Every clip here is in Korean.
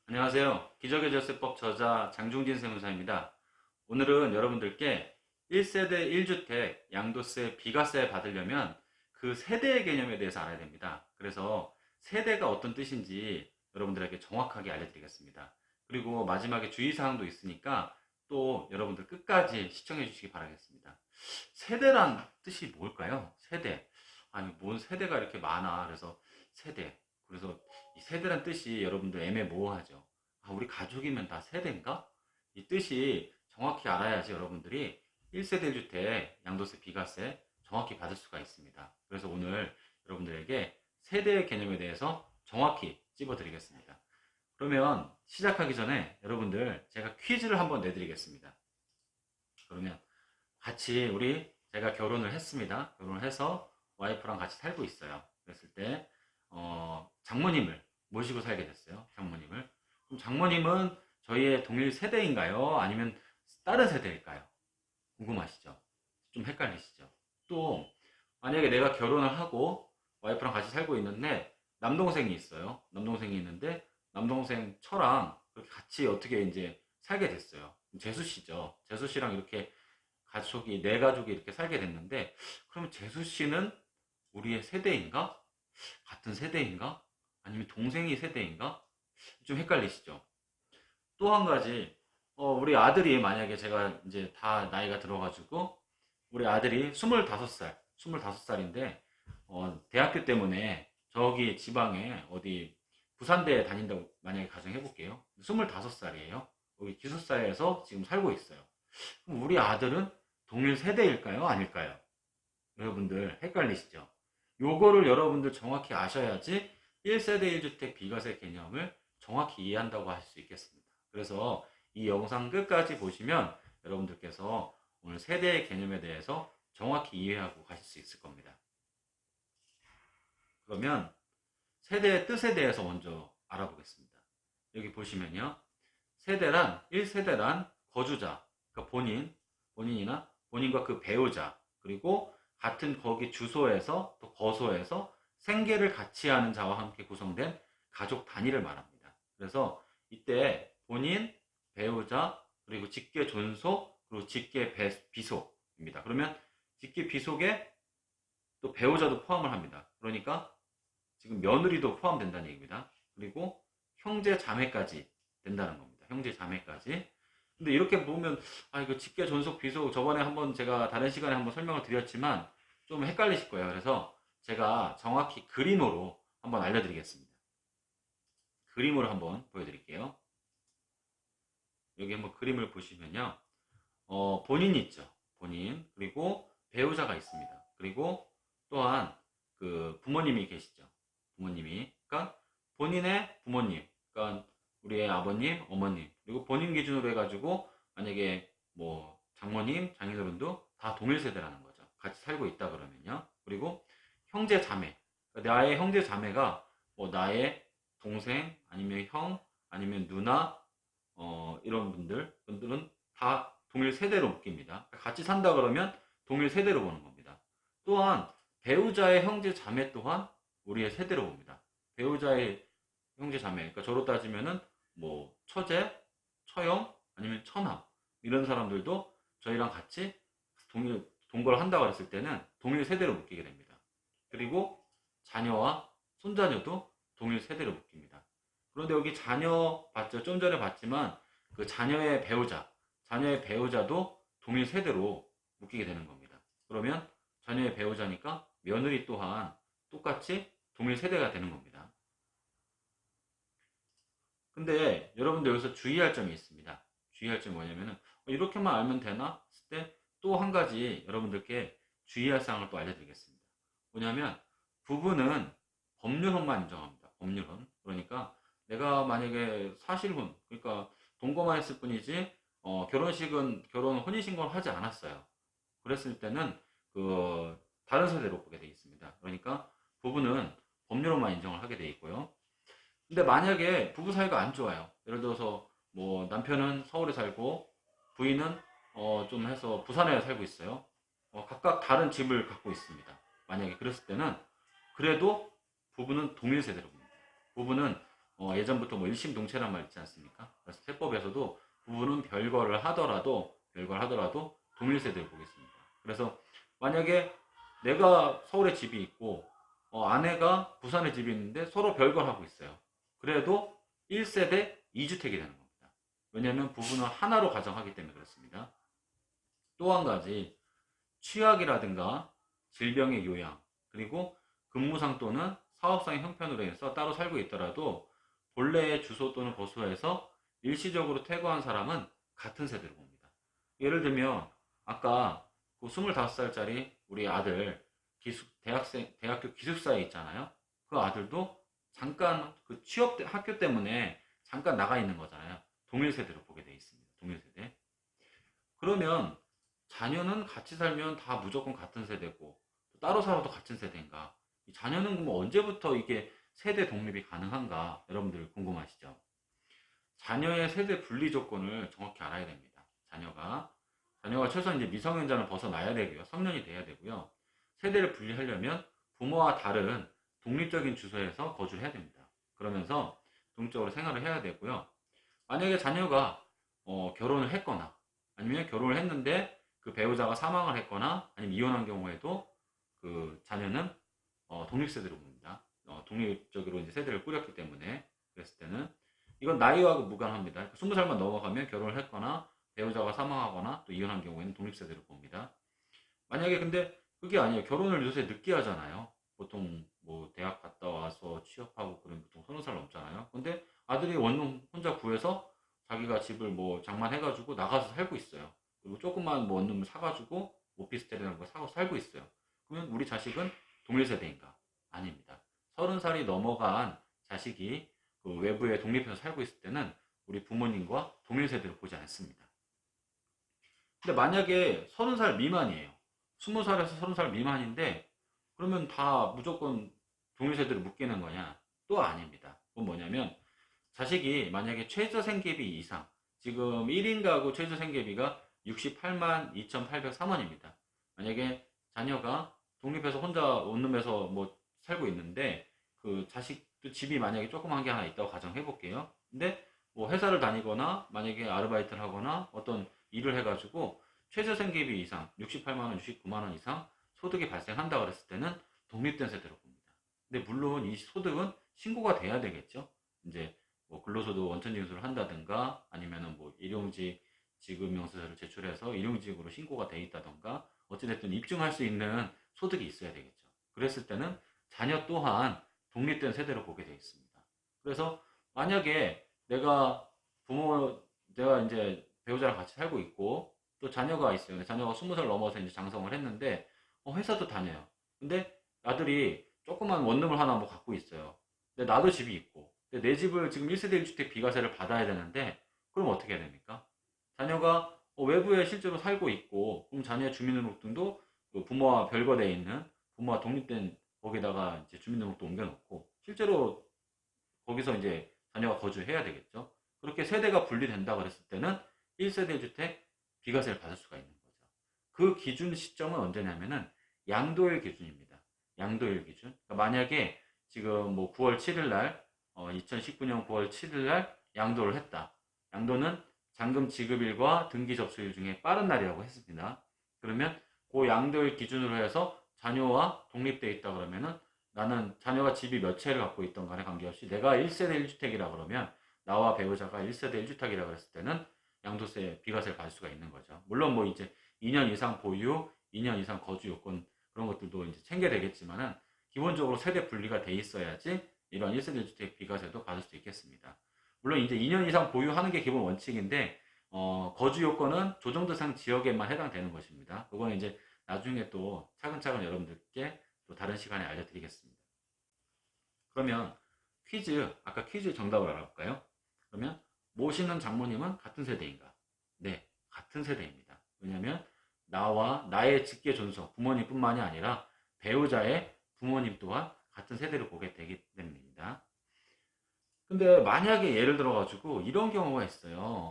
안녕하세요. 기적의 절세법 저자 장중진 세무사입니다. 오늘은 여러분들께 1세대 1주택 양도세 비과세 받으려면 그 세대의 개념에 대해서 알아야 됩니다. 그래서 세대가 어떤 뜻인지 여러분들에게 정확하게 알려드리겠습니다. 그리고 마지막에 주의사항도 있으니까 또 여러분들 끝까지 시청해 주시기 바라겠습니다. 세대란 뜻이 뭘까요? 세대. 아니, 뭔 세대가 이렇게 많아. 그래서 세대. 그래서 이 세대란 뜻이 여러분들 애매모호하죠. 아, 우리 가족이면 다 세대인가? 이 뜻이 정확히 알아야지 여러분들이 1세대 1주택 양도세 비과세 정확히 받을 수가 있습니다. 그래서 오늘 여러분들에게 세대의 개념에 대해서 정확히 찝어드리겠습니다. 그러면 시작하기 전에 여러분들 제가 퀴즈를 한번 내드리겠습니다. 그러면 같이 제가 결혼을 했습니다. 결혼을 해서 와이프랑 같이 살고 있어요. 그랬을 때 장모님을 모시고 살게 됐어요. 장모님을. 그럼 장모님은 저희의 동일 세대인가요? 아니면 다른 세대일까요? 궁금하시죠? 좀 헷갈리시죠? 또 만약에 내가 결혼을 하고 와이프랑 같이 살고 있는데 남동생이 있어요. 남동생이 있는데 남동생 처랑 그렇게 같이 어떻게 이제 살게 됐어요. 재수 씨죠. 재수 씨랑 이렇게 가족이 네 가족이 이렇게 살게 됐는데 그러면 재수 씨는 우리의 세대인가? 같은 세대인가? 아니면 동생이 세대인가? 좀 헷갈리시죠? 또 한 가지, 우리 아들이 만약에 제가 이제 다 나이가 들어가지고, 우리 아들이 25살, 25살인데, 대학교 때문에 저기 지방에 어디 부산대에 다닌다고 만약에 가정해 볼게요. 25살이에요. 여기 기숙사에서 지금 살고 있어요. 그럼 우리 아들은 동일 세대일까요? 아닐까요? 여러분들 헷갈리시죠? 요거를 여러분들 정확히 아셔야지 1세대 1주택 비과세 개념을 정확히 이해한다고 할 수 있겠습니다. 그래서 이 영상 끝까지 보시면 여러분들께서 오늘 세대의 개념에 대해서 정확히 이해하고 가실 수 있을 겁니다. 그러면 세대의 뜻에 대해서 먼저 알아보겠습니다. 여기 보시면요. 세대란 1세대란 거주자, 그러니까 본인이나 본인과 그 배우자, 그리고 같은 거기 주소에서 또 거소에서 생계를 같이 하는 자와 함께 구성된 가족 단위를 말합니다. 그래서 이때 본인, 배우자, 그리고 직계 존속, 그리고 직계 비속입니다. 그러면 직계 비속에 또 배우자도 포함을 합니다. 그러니까 지금 며느리도 포함된다는 얘기입니다. 그리고 형제 자매까지 된다는 겁니다. 형제 자매까지. 근데 이렇게 보면 이거 직계 존속 비속 저번에 한번 제가 다른 시간에 한번 설명을 드렸지만 좀 헷갈리실 거예요. 그래서 제가 정확히 그림으로 한번 알려드리겠습니다. 그림으로 한번 보여드릴게요. 여기 한번 그림을 보시면요. 본인 있죠. 본인. 그리고 배우자가 있습니다. 그리고 또한 그 부모님이 계시죠. 부모님이. 그러니까 본인의 부모님. 그러니까 우리의 아버님, 어머님. 그리고 본인 기준으로 해가지고 만약에 뭐 장모님, 장인어른도 다 동일 세대라는 거죠. 같이 살고 있다 그러면요. 그리고 형제 자매. 그러니까 나의 형제 자매가 뭐 나의 동생, 아니면 형, 아니면 누나, 이런 분들은 다 동일 세대로 묶입니다. 같이 산다 그러면 동일 세대로 보는 겁니다. 또한 배우자의 형제 자매 또한 우리의 세대로 봅니다. 배우자의 형제 자매, 그러니까 저로 따지면은 뭐 처제, 처형, 아니면 처남 이런 사람들도 저희랑 같이 동거를 한다고 했을 때는 동일 세대로 묶이게 됩니다. 그리고 자녀와 손자녀도 동일 세대로 묶입니다. 그런데 여기 자녀 봤죠? 좀 전에 봤지만 그 자녀의 배우자도 동일 세대로 묶이게 되는 겁니다. 그러면 자녀의 배우자니까 며느리 또한 똑같이 동일 세대가 되는 겁니다. 근데 여러분들 여기서 주의할 점이 있습니다. 주의할 점이 뭐냐면은 이렇게만 알면 되나? 했을 때 또 한 가지 여러분들께 주의할 사항을 또 알려드리겠습니다. 뭐냐면 부부는 법률혼만 인정합니다. 법률혼. 그러니까 내가 만약에 사실혼, 그러니까 동거만 했을 뿐이지 결혼 혼인신고를 하지 않았어요. 그랬을 때는 그 다른 세대로 보게 되어 있습니다. 그러니까 부부는 법률혼만 인정을 하게 되어 있고요. 근데 만약에 부부 사이가 안 좋아요. 예를 들어서 뭐 남편은 서울에 살고 부인은 좀 해서 부산에 살고 있어요. 각각 다른 집을 갖고 있습니다. 만약에 그랬을 때는 그래도 부부는 동일 세대로 봅니다. 부부는 법률혼만 인정을 하게 되어 있고요. 근데 만약에 부부 사이가 안 좋아요. 예를 들어서 뭐 남편은 서울에 살고 부인은 좀 해서 부산에 살고 있어요. 각각 다른 집을 갖고 있습니다. 만약에 그랬을 때는 그래도 부부는 동일 세대로 봅니다. 부부는 예전부터 뭐 일심동체란 말 있지 않습니까? 그래서 세법에서도 부부는 별거를 하더라도 동일 세대를 보겠습니다. 그래서 만약에 내가 서울에 집이 있고 아내가 부산에 집이 있는데 서로 별거를 하고 있어요. 그래도 1세대 2주택이 되는 겁니다. 왜냐하면 부부는 하나로 가정하기 때문에 그렇습니다. 또 한 가지 취약이라든가 질병의 요양 그리고 근무상 또는 사업상의 형편으로 인해서 따로 살고 있더라도 본래의 주소 또는 거소에서 일시적으로 퇴거한 사람은 같은 세대로 봅니다. 예를 들면 아까 그 25살짜리 우리 아들 대학교 기숙사에 있잖아요. 그 아들도 잠깐 그 취업 학교 때문에 잠깐 나가 있는 거잖아요. 동일 세대로 보게 돼 있습니다. 동일 세대. 그러면 자녀는 같이 살면 다 무조건 같은 세대고 따로 살아도 같은 세대인가? 자녀는 뭐 언제부터 이게 세대 독립이 가능한가? 여러분들 궁금하시죠? 자녀의 세대 분리 조건을 정확히 알아야 됩니다. 자녀가 최소한 이제 미성년자는 벗어나야 되고요. 성년이 돼야 되고요. 세대를 분리하려면 부모와 다른 독립적인 주소에서 거주를 해야 됩니다. 그러면서 독립적으로 생활을 해야 되고요. 만약에 자녀가 결혼을 했거나 아니면 결혼을 했는데 그 배우자가 사망을 했거나 아니면 이혼한 경우에도 그 자녀는 독립세대로 봅니다. 독립적으로 이제 세대를 꾸렸기 때문에 그랬을 때는 이건 나이와 무관합니다. 20살만 넘어가면 결혼을 했거나 배우자가 사망하거나 또 이혼한 경우에는 독립세대로 봅니다. 만약에 근데 그게 아니에요. 결혼을 요새 늦게 하잖아요. 보통 뭐 대학 갔다 와서 취업하고 그러면 보통 30살 넘잖아요. 근데 아들이 원룸 혼자 구해서 자기가 집을 뭐 장만해가지고 나가서 살고 있어요. 그리고 조그만 뭐 원룸을 사가지고 오피스텔이라는 거 사고 살고 있어요. 그러면 우리 자식은 동일세대인가? 아닙니다. 30살이 넘어간 자식이 그 외부에 독립해서 살고 있을 때는 우리 부모님과 동일세대로 보지 않습니다. 근데 만약에 30살 미만이에요. 20살에서 30살 미만인데 그러면 다 무조건 동일세대로 묶이는 거냐? 또 아닙니다. 그건 뭐냐면 자식이 만약에 최저 생계비 이상 지금 1인 가구 최저 생계비가 68만 2,803원입니다. 만약에 자녀가 독립해서 혼자 원룸에서 뭐 살고 있는데 그 자식도 집이 만약에 조그만 게 하나 있다고 가정해 볼게요. 근데 뭐 회사를 다니거나 만약에 아르바이트를 하거나 어떤 일을 해가지고 최저 생계비 이상 68만 원, 69만 원 이상 소득이 발생한다 그랬을 때는 독립된 세대로 봅니다. 근데 물론 이 소득은 신고가 돼야 되겠죠. 이제 뭐 근로소득 원천징수를 한다든가 아니면은 뭐 일용직 지급명세서를 제출해서 일용직으로 신고가 돼 있다든가 어찌됐든 입증할 수 있는 소득이 있어야 되겠죠. 그랬을 때는 자녀 또한 독립된 세대로 보게 되어 있습니다. 그래서 만약에 내가 이제 배우자랑 같이 살고 있고 또 자녀가 있어요. 자녀가 20살 넘어서 이제 장성을 했는데 회사도 다녀요. 근데 아들이 조그만 원룸을 하나 뭐 갖고 있어요. 근데 나도 집이 있고 근데 내 집을 지금 1세대 1주택 비과세를 받아야 되는데 그럼 어떻게 해야 됩니까? 자녀가 외부에 실제로 살고 있고 그럼 자녀의 주민등록등도 그 부모와 별거돼 있는 부모와 독립된 거기다가 이제 주민등록도 옮겨놓고 실제로 거기서 이제 자녀가 거주해야 되겠죠. 그렇게 세대가 분리된다 그랬을 때는 1세대 1주택 비과세를 받을 수가 있는 거죠. 그 기준 시점은 언제냐면은 양도일 기준입니다. 양도일 기준. 그러니까 만약에 지금 뭐 9월 7일 날 2019년 9월 7일 날 양도를 했다. 양도는 잔금 지급일과 등기 접수일 중에 빠른 날이라고 했습니다. 그러면 그 양도일 기준으로 해서 자녀와 독립되어 있다 그러면은 나는 자녀가 집이 몇 채를 갖고 있던 간에 관계없이 내가 1세대 1주택이라 그러면 나와 배우자가 1세대 1주택이라 그랬을 때는 양도세 비과세를 받을 수가 있는 거죠. 물론 뭐 이제 2년 이상 보유, 2년 이상 거주 요건 그런 것들도 이제 챙겨야 되겠지만은 기본적으로 세대 분리가 돼 있어야지 이런 1세대 1주택 비과세도 받을 수 있겠습니다. 물론 이제 2년 이상 보유하는 게 기본 원칙인데 거주 요건은 조정대상 지역에만 해당되는 것입니다. 그거는 이제 나중에 또 차근차근 여러분들께 또 다른 시간에 알려드리겠습니다. 그러면 아까 퀴즈 정답을 알아볼까요? 그러면 모시는 장모님은 같은 세대인가? 네, 같은 세대입니다. 왜냐하면 나의 직계 존속, 부모님뿐만이 아니라 배우자의 부모님 또한 같은 세대를 보게 되기 때문입니다. 근데 만약에 예를 들어가지고 이런 경우가 있어요.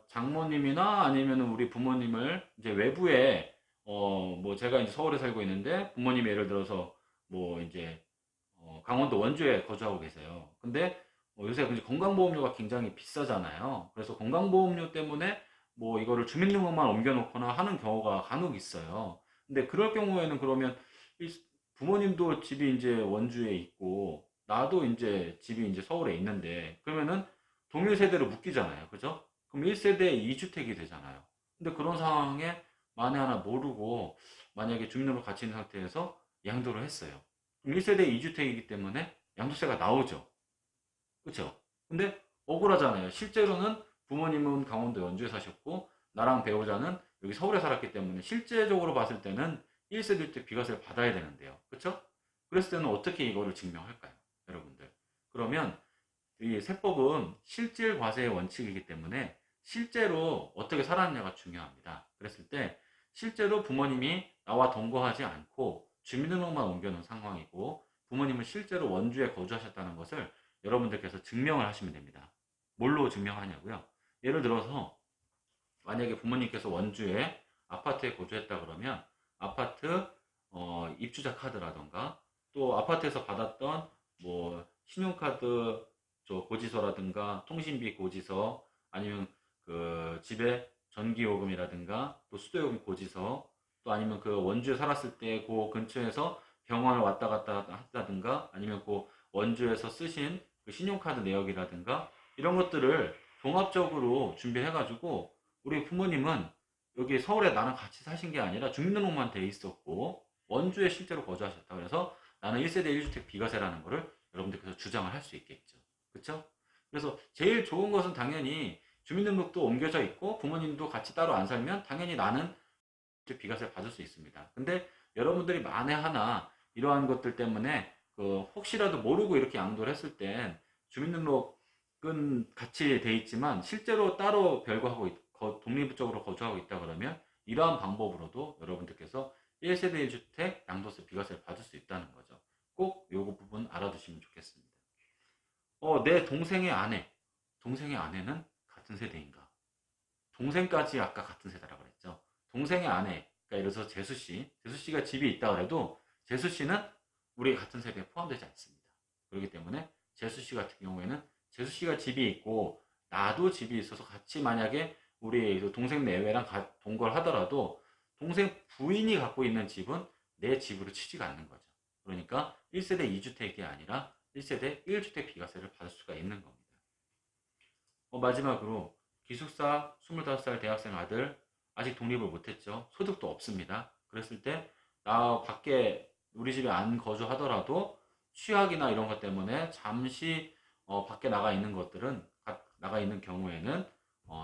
장모님이나 아니면 우리 부모님을 이제 외부에 뭐 제가 이제 서울에 살고 있는데 부모님이 예를 들어서 뭐 이제 강원도 원주에 거주하고 계세요. 근데 요새 이제 건강보험료가 굉장히 비싸잖아요. 그래서 건강보험료 때문에 뭐 이거를 주민등록만 옮겨놓거나 하는 경우가 간혹 있어요. 근데 그럴 경우에는 그러면 이 부모님도 집이 이제 원주에 있고 나도 이제 집이 이제 서울에 있는데 그러면은 동일 세대로 묶이잖아요. 그죠? 그럼 1세대 2주택이 되잖아요. 근데 그런 상황에 만에 하나 모르고 만약에 주민등록 같이 있는 상태에서 양도를 했어요. 그럼 1세대 2주택이기 때문에 양도세가 나오죠. 그쵸? 근데 억울하잖아요. 실제로는 부모님은 강원도 연주에 사셨고 나랑 배우자는 여기 서울에 살았기 때문에 실제적으로 봤을 때는 1세대 주택 비과세를 받아야 되는데요. 그쵸? 그랬을 때는 어떻게 이거를 증명할까요? 여러분들. 그러면 이 세법은 실질 과세의 원칙이기 때문에 실제로 어떻게 살았느냐가 중요합니다. 그랬을 때 실제로 부모님이 나와 동거하지 않고 주민등록만 옮겨놓은 상황이고 부모님은 실제로 원주에 거주하셨다는 것을 여러분들께서 증명을 하시면 됩니다. 뭘로 증명하냐고요? 예를 들어서 만약에 부모님께서 원주에 아파트에 거주했다 그러면 아파트 입주자 카드라던가 또 아파트에서 받았던 뭐 신용카드 고지서라든가 통신비 고지서 아니면 그 집에 전기요금이라든가 또 수도요금 고지서 또 아니면 그 원주에 살았을 때 그 근처에서 병원을 왔다 갔다 한다든가 아니면 그 원주에서 쓰신 그 신용카드 내역이라든가 이런 것들을 종합적으로 준비해가지고 우리 부모님은 여기 서울에 나랑 같이 사신 게 아니라 주민등록만 돼 있었고 원주에 실제로 거주하셨다. 그래서 나는 1세대 1주택 비과세라는 거를 여러분들께서 주장을 할 수 있겠죠. 그렇죠? 그래서 제일 좋은 것은 당연히 주민등록도 옮겨져 있고 부모님도 같이 따로 안 살면 당연히 나는 비과세를 받을 수 있습니다. 근데 여러분들이 만에 하나 이러한 것들 때문에 그 혹시라도 모르고 이렇게 양도를 했을 땐 주민등록은 같이 돼 있지만 실제로 따로 별거하고 독립적으로 거주하고 있다 그러면 이러한 방법으로도 여러분들께서 1세대 1주택 양도세 비과세를 받을 수 있다는 거죠. 꼭 요거 부분 알아두시면 좋겠습니다. 내 동생의 아내는 같은 세대인가? 동생까지 아까 같은 세대라고 그랬죠. 동생의 아내, 그러니까 예를 들어서 재수 씨가 집이 있다 그래도 재수 씨는 우리 같은 세대에 포함되지 않습니다. 그렇기 때문에 재수 씨 같은 경우에는 재수 씨가 집이 있고 나도 집이 있어서 같이 만약에 우리 동생 내외랑 동거를 하더라도 동생 부인이 갖고 있는 집은 내 집으로 치지가 않는 거죠. 그러니까 1세대 2주택이 아니라 1세대 1주택 비과세를 받을 수가 있는 겁니다. 마지막으로 기숙사 25살 대학생 아들 아직 독립을 못했죠. 소득도 없습니다. 그랬을 때 나 밖에 우리 집에 안 거주하더라도 취학이나 이런 것 때문에 잠시 밖에 나가 있는 것들은 나가 있는 경우에는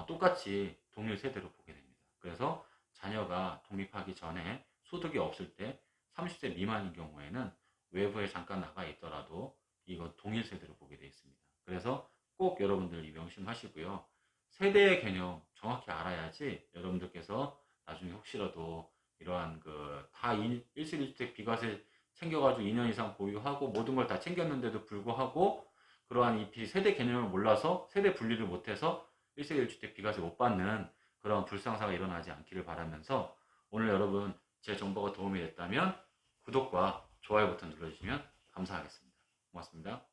똑같이 동일 세대로 보게 됩니다. 그래서 자녀가 독립하기 전에 소득이 없을 때 30세 미만인 경우에는 외부에 잠깐 나가 있더라도 이거 동일 세대로 보게 되어 있습니다. 그래서 꼭 여러분들 명심하시고요. 세대의 개념 정확히 알아야지 여러분들께서 나중에 혹시라도 이러한 다 1세대 주택 비과세 챙겨가지고 2년 이상 보유하고 모든 걸 다 챙겼는데도 불구하고 그러한 이 세대 개념을 몰라서 세대 분리를 못해서 1세대 1주택 비과세 못 받는 그런 불상사가 일어나지 않기를 바라면서 오늘 여러분 제 정보가 도움이 됐다면 구독과 좋아요 버튼 눌러주시면 감사하겠습니다. 고맙습니다.